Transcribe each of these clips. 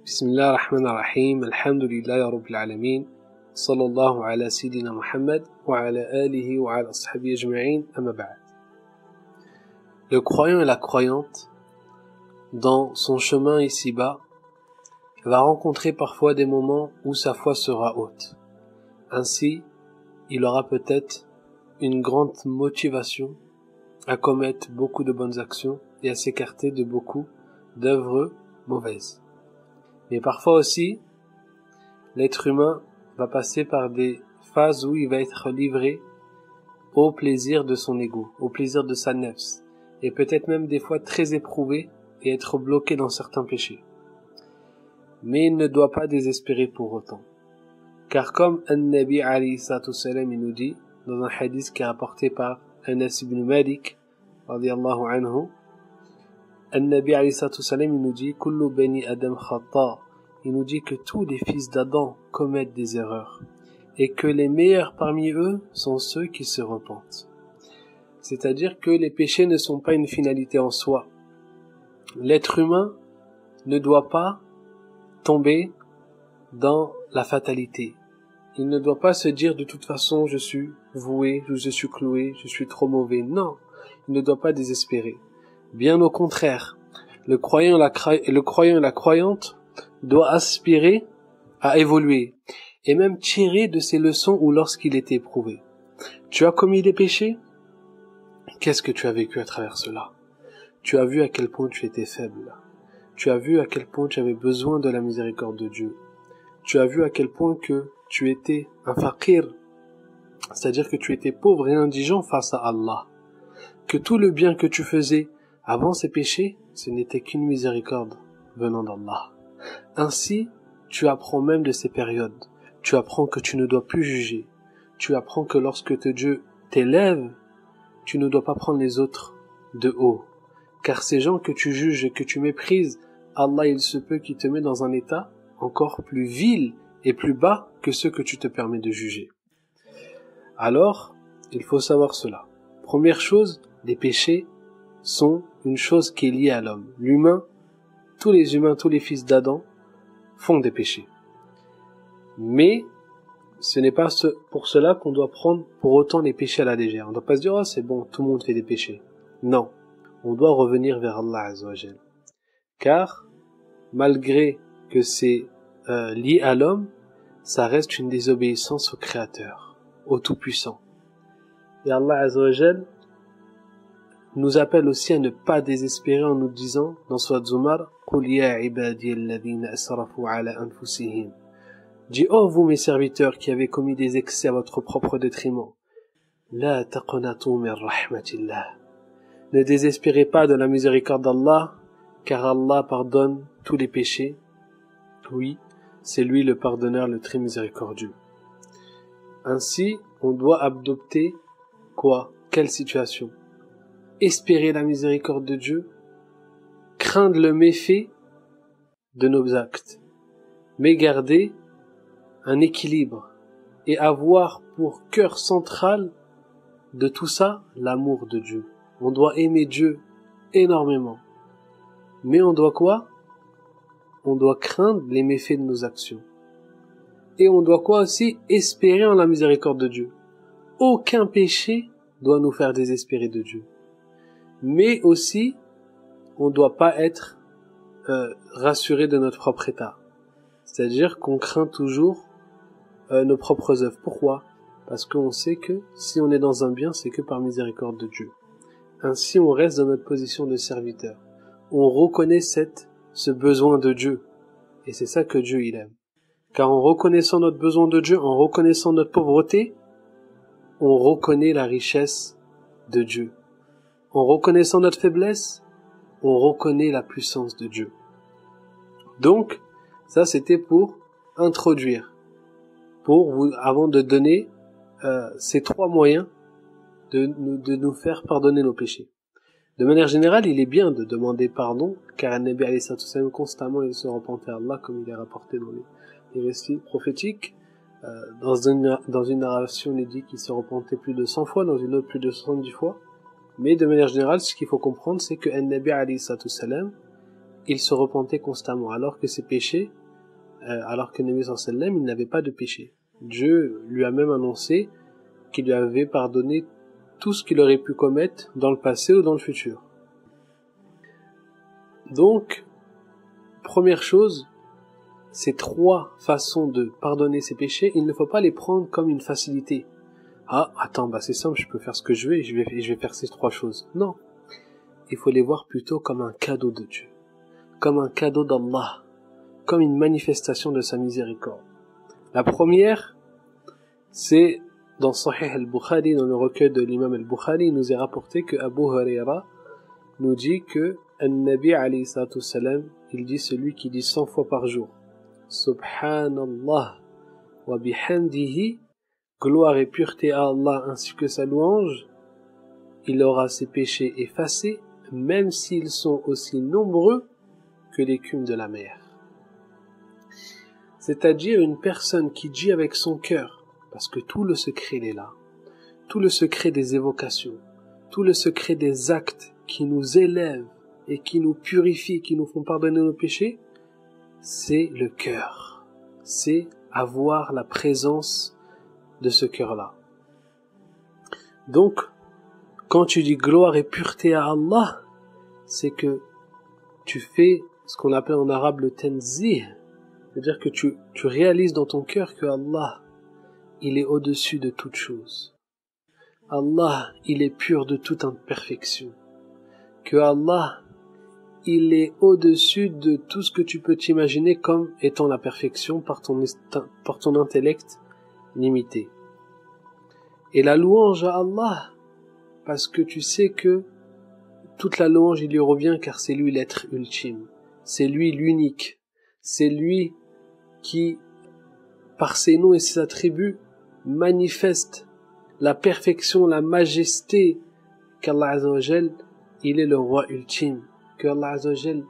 بسم الله الرحمن الرحيم الحمد لله رب العالمين صلى الله على سيدنا محمد وعلى آله وعلى أصحابه أجمعين أما بعد. Le croyant et la croyante, dans son chemin ici-bas, va rencontrer parfois des moments où sa foi sera haute. Ainsi, il aura peut-être une grande motivation à commettre beaucoup de bonnes actions et à s'écarter de beaucoup d'œuvres mauvaises. Mais parfois aussi, l'être humain va passer par des phases où il va être livré au plaisir de son ego, au plaisir de sa nefs, et peut-être même des fois très éprouvé et être bloqué dans certains péchés. Mais il ne doit pas désespérer pour autant. Car comme An-Nabi alayhi salatu salam il nous dit, dans un hadith qui est rapporté par Anas ibn Malik, radiyallahu anhu, An-Nabi alayhi salatu salam il nous dit, Kullu bani Adam khata. Il nous dit que tous les fils d'Adam commettent des erreurs, et que les meilleurs parmi eux sont ceux qui se repentent. C'est-à-dire que les péchés ne sont pas une finalité en soi. L'être humain ne doit pas tomber dans la fatalité. Il ne doit pas se dire de toute façon je suis voué, je suis cloué, je suis trop mauvais. Non, il ne doit pas désespérer. Bien au contraire, le croyant et la croyante doit aspirer à évoluer et même tirer de ses leçons ou lorsqu'il est éprouvé. Tu as commis des péchés? Qu'est-ce que tu as vécu à travers cela? Tu as vu à quel point tu étais faible. Tu as vu à quel point tu avais besoin de la miséricorde de Dieu. Tu as vu à quel point que tu étais un faqir, c'est-à-dire que tu étais pauvre et indigent face à Allah. Que tout le bien que tu faisais avant ces péchés, ce n'était qu'une miséricorde venant d'Allah. Ainsi, tu apprends même de ces périodes. Tu apprends que tu ne dois plus juger. Tu apprends que lorsque Dieu t'élève, tu ne dois pas prendre les autres de haut. Car ces gens que tu juges et que tu méprises, Allah il se peut qu'il te met dans un état encore plus vil et plus bas que ceux que tu te permets de juger. Alors, il faut savoir cela. Première chose, les péchés sont une chose qui est liée à l'homme. L'humain, tous les fils d'Adam font des péchés. Mais ce n'est pas pour cela qu'on doit prendre pour autant les péchés à la légère. On ne doit pas se dire « Oh, c'est bon, tout le monde fait des péchés ». Non, on doit revenir vers Allah Azza wa Jal. Car, malgré que c'est lié à l'homme, ça reste une désobéissance au Créateur, au Tout-Puissant. Et Allah Azza wa Jal nous appelle aussi à ne pas désespérer en nous disant dans Surat Zumar قُلْ يَا عِبَادِيَ الَّذِينَ أَسْرَفُوا عَلَى أَنفُسِهِمْ. Dis, ô vous mes serviteurs qui avez commis des excès à votre propre détriment, لَا تَقْنَطُوا مِنْ رَحْمَةِ اللَّهِ. Ne désespérez pas de la miséricorde d'Allah, car Allah pardonne tous les péchés. Oui, c'est lui le pardonneur, le très miséricordieux. Ainsi, on doit adopter quoi? Quelle situation? Espérer la miséricorde de Dieu, craindre le méfait de nos actes, mais garder un équilibre et avoir pour cœur central de tout ça l'amour de Dieu. On doit aimer Dieu énormément, mais on doit quoi? On doit craindre les méfaits de nos actions. Et on doit quoi aussi? Espérer en la miséricorde de Dieu. Aucun péché doit nous faire désespérer de Dieu. Mais aussi, on ne doit pas être rassuré de notre propre état. C'est-à-dire qu'on craint toujours nos propres œuvres. Pourquoi? Parce qu'on sait que si on est dans un bien, c'est que par miséricorde de Dieu. Ainsi, on reste dans notre position de serviteur. On reconnaît ce besoin de Dieu. Et c'est ça que Dieu il aime. Car en reconnaissant notre besoin de Dieu, en reconnaissant notre pauvreté, on reconnaît la richesse de Dieu. En reconnaissant notre faiblesse, on reconnaît la puissance de Dieu. Donc, ça c'était pour introduire, avant de donner ces trois moyens de nous faire pardonner nos péchés. De manière générale, il est bien de demander pardon, car Nabi alayhi salatu salam constamment il se repentait à Allah, comme il est rapporté dans les récits prophétiques. Dans une narration, il est dit qu'il se repentait plus de 100 fois, dans une autre plus de 70 fois. Mais de manière générale, ce qu'il faut comprendre, c'est que Nabi alayhi salatu salam, il se repentait constamment, alors que ses péchés, alors que Nabi sallallahu alayhi wa sallam, il n'avait pas de péché. Dieu lui a même annoncé qu'il lui avait pardonné tout ce qu'il aurait pu commettre dans le passé ou dans le futur. Donc, première chose, ces 3 façons de pardonner ses péchés, il ne faut pas les prendre comme une facilité. Ah, attends, c'est simple, je peux faire ce que je veux et je vais faire ces 3 choses. Non. Il faut les voir plutôt comme un cadeau de Dieu, comme un cadeau d'Allah, comme une manifestation de sa miséricorde. La première, c'est dans Sahih al-Bukhari, dans le recueil de l'imam al-Bukhari, il nous est rapporté que Abu Huraira nous dit que An-Nabi alayhi salatu salam, il dit celui qui dit 100 fois par jour Subhanallah wa bihamdihi, gloire et pureté à Allah ainsi que sa louange, il aura ses péchés effacés, même s'ils sont aussi nombreux que l'écume de la mer. C'est-à-dire une personne qui dit avec son cœur, parce que tout le secret il est là, tout le secret des évocations, tout le secret des actes qui nous élèvent et qui nous purifient, qui nous font pardonner nos péchés, c'est le cœur, c'est avoir la présence de ce cœur-là. Donc, quand tu dis gloire et pureté à Allah, c'est que tu fais ce qu'on appelle en arabe le tanzih, c'est-à-dire que tu réalises dans ton cœur que Allah, il est au-dessus de toute chose. Allah, il est pur de toute imperfection. Que Allah, il est au-dessus de tout ce que tu peux t'imaginer comme étant la perfection par ton intellect limité. Et la louange à Allah, parce que tu sais que toute la louange il lui revient car c'est lui l'être ultime, c'est lui l'unique, c'est lui qui, par ses noms et ses attributs, manifeste la perfection, la majesté qu'Allah Azza wa Jal, il est le roi ultime, qu'Allah Azza wa Jal,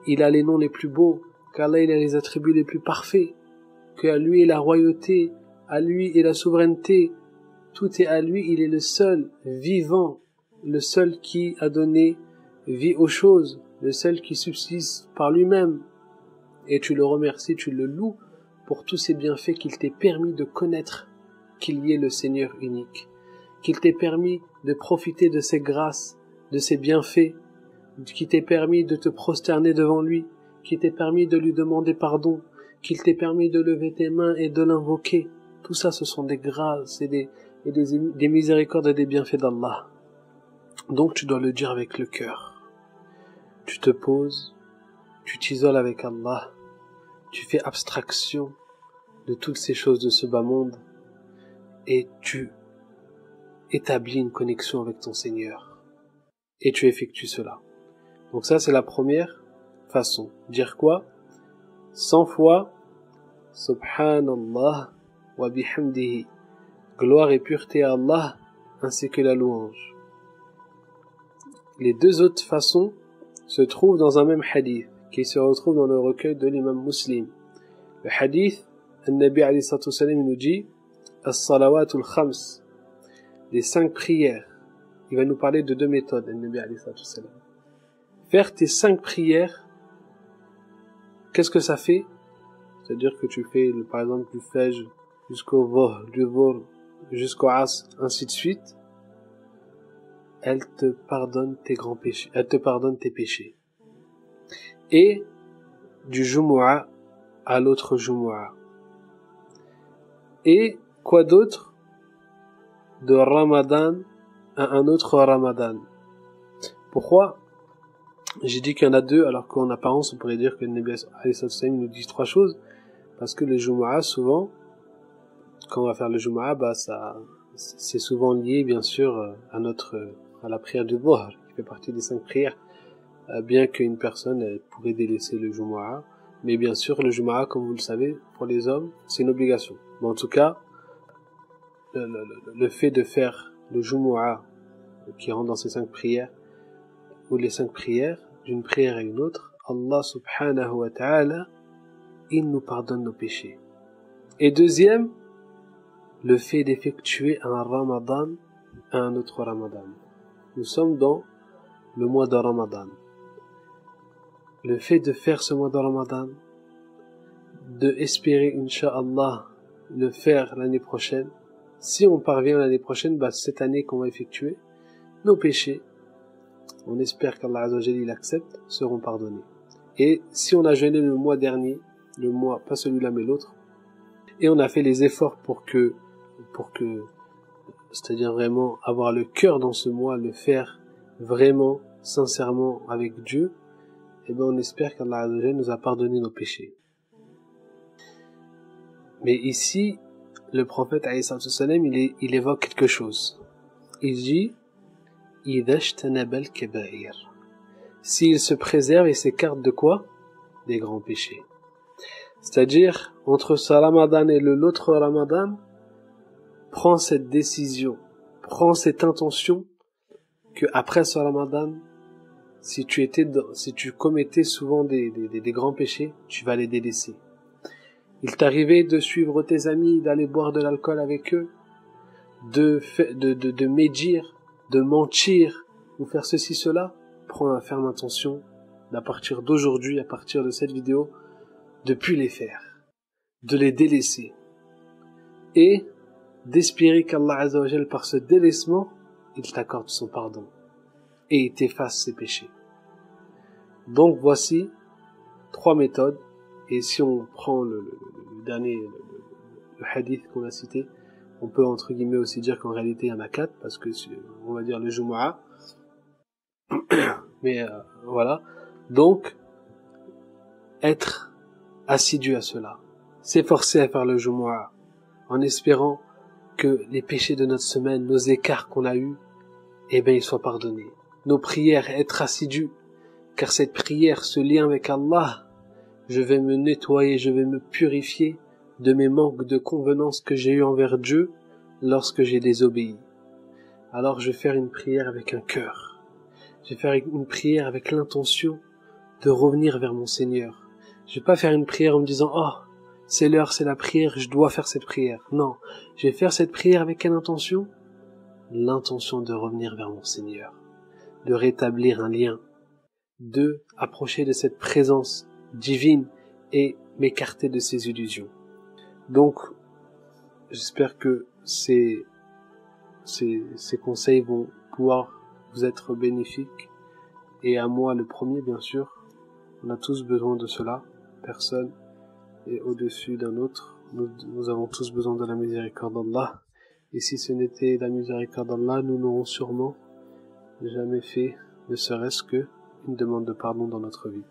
il a les noms les plus beaux, qu'Allah il a les attributs les plus parfaits, qu'à lui est la royauté, à lui est la souveraineté, tout est à lui, il est le seul vivant, le seul qui a donné vie aux choses, le seul qui subsiste par lui-même. Et tu le remercies, tu le loues pour tous ces bienfaits qu'il t'ait permis de connaître qu'il y est le Seigneur unique, qu'il t'ait permis de profiter de ses grâces, de ses bienfaits, qu'il t'ait permis de te prosterner devant lui, qu'il t'ait permis de lui demander pardon, qu'il t'ait permis de lever tes mains et de l'invoquer. Tout ça, ce sont des grâces et des miséricordes et des bienfaits d'Allah. Donc tu dois le dire avec le cœur. Tu te poses, tu t'isoles avec Allah, tu fais abstraction de toutes ces choses de ce bas monde et tu établis une connexion avec ton Seigneur et tu effectues cela. Donc ça c'est la première façon. Dire quoi? 100 fois Subhanallah wa bihamdihi, gloire et pureté à Allah ainsi que la louange. Les 2 autres façons se trouvent dans un même hadith qui se retrouve dans le recueil de l'imam Muslim. Le hadith, An-Nabi alayhi salatu salam nous dit As-salawatul khams, les 5 prières. Il va nous parler de 2 méthodes, An-Nabi alayhi salatu salam. Faire tes 5 prières, qu'est-ce que ça fait? C'est-à-dire que tu fais, par exemple, du Fajr jusqu'au Dhuhr, du Dhuhr jusqu'au Asr, ainsi de suite. Elle te pardonne tes grands péchés, elle te pardonne tes péchés. Et du Jumu'ah à l'autre Jumu'ah. Et quoi d'autre? De Ramadan à un autre Ramadan. Pourquoi j'ai dit qu'il y en a 2 alors qu'en apparence on pourrait dire que le Nabi alayhi salatu salam nous dit 3 choses? Parce que le Jumu'ah, souvent, quand on va faire le Jumu'ah, c'est souvent lié bien sûr à la prière du Dhuhr, qui fait partie des 5 prières. Bien qu'une personne elle pourrait délaisser le Jumu'ah, mais bien sûr le Jumu'ah, comme vous le savez, pour les hommes, c'est une obligation. Mais en tout cas, le fait de faire le Jumu'ah qui rentre dans ces 5 prières, ou les 5 prières, d'une prière à une autre, Allah subhanahu wa ta'ala, il nous pardonne nos péchés. Et deuxième, le fait d'effectuer un Ramadan à un autre Ramadan. Nous sommes dans le mois de Ramadan. le fait de faire ce mois de Ramadan, de espérer, Inch'Allah, le faire l'année prochaine. Si on parvient l'année prochaine, cette année qu'on va effectuer, nos péchés, on espère qu'Allah Azza wa Jalla il accepte, seront pardonnés. Et si on a jeûné le mois dernier, le mois, pas celui-là mais l'autre, et on a fait les efforts pour que, c'est-à-dire vraiment avoir le cœur dans ce mois, le faire vraiment, sincèrement avec Dieu, et bien on espère qu'Allah Azza wa Jalla nous a pardonné nos péchés. Mais ici, le prophète alayhi salam, il évoque quelque chose. Il dit إِذَا اجْتَنَبَ الْكَبَائِرَ, s'il se préserve et s'écarte de quoi? Des grands péchés. C'est-à-dire, entre ce Ramadan et l'autre Ramadan, prends cette décision, prends cette intention que après ce Ramadan, si tu commettais souvent des grands péchés, tu vas les délaisser. Il t'arrivait de suivre tes amis, d'aller boire de l'alcool avec eux, de médire, de mentir, ou faire ceci, cela. Prends la ferme intention d'à partir d'aujourd'hui, à partir de cette vidéo, de plus les faire, de les délaisser, et d'espérer qu'Allah Azza wa Jal, par ce délaissement, il t'accorde son pardon, et il t'efface ses péchés. Donc voici 3 méthodes, et si on prend le dernier, le hadith qu'on a cité, on peut entre guillemets aussi dire qu'en réalité il y en a 4, parce que on va dire le Jumu'ah, mais voilà. Donc être assidu à cela, s'efforcer à faire le Jumu'ah, en espérant que les péchés de notre semaine, nos écarts qu'on a eus, eh bien ils soient pardonnés. Nos prières, être assidus, car cette prière, ce lien avec Allah, je vais me nettoyer, je vais me purifier de mes manques de convenance que j'ai eu envers Dieu lorsque j'ai désobéi. Alors je vais faire une prière avec un cœur. Je vais faire une prière avec l'intention de revenir vers mon Seigneur. Je vais pas faire une prière en me disant « Oh, c'est l'heure, c'est la prière, je dois faire cette prière. » Non, je vais faire cette prière avec quelle intention? L'intention de revenir vers mon Seigneur, de rétablir un lien, de approcher de cette présence divine et m'écarter de ces illusions. Donc, j'espère que ces conseils vont pouvoir vous être bénéfiques, et à moi le premier bien sûr. On a tous besoin de cela, personne est au-dessus d'un autre, nous avons tous besoin de la miséricorde d'Allah, et si ce n'était la miséricorde d'Allah, nous n'aurons sûrement jamais fait ne serait-ce que une demande de pardon dans notre vie.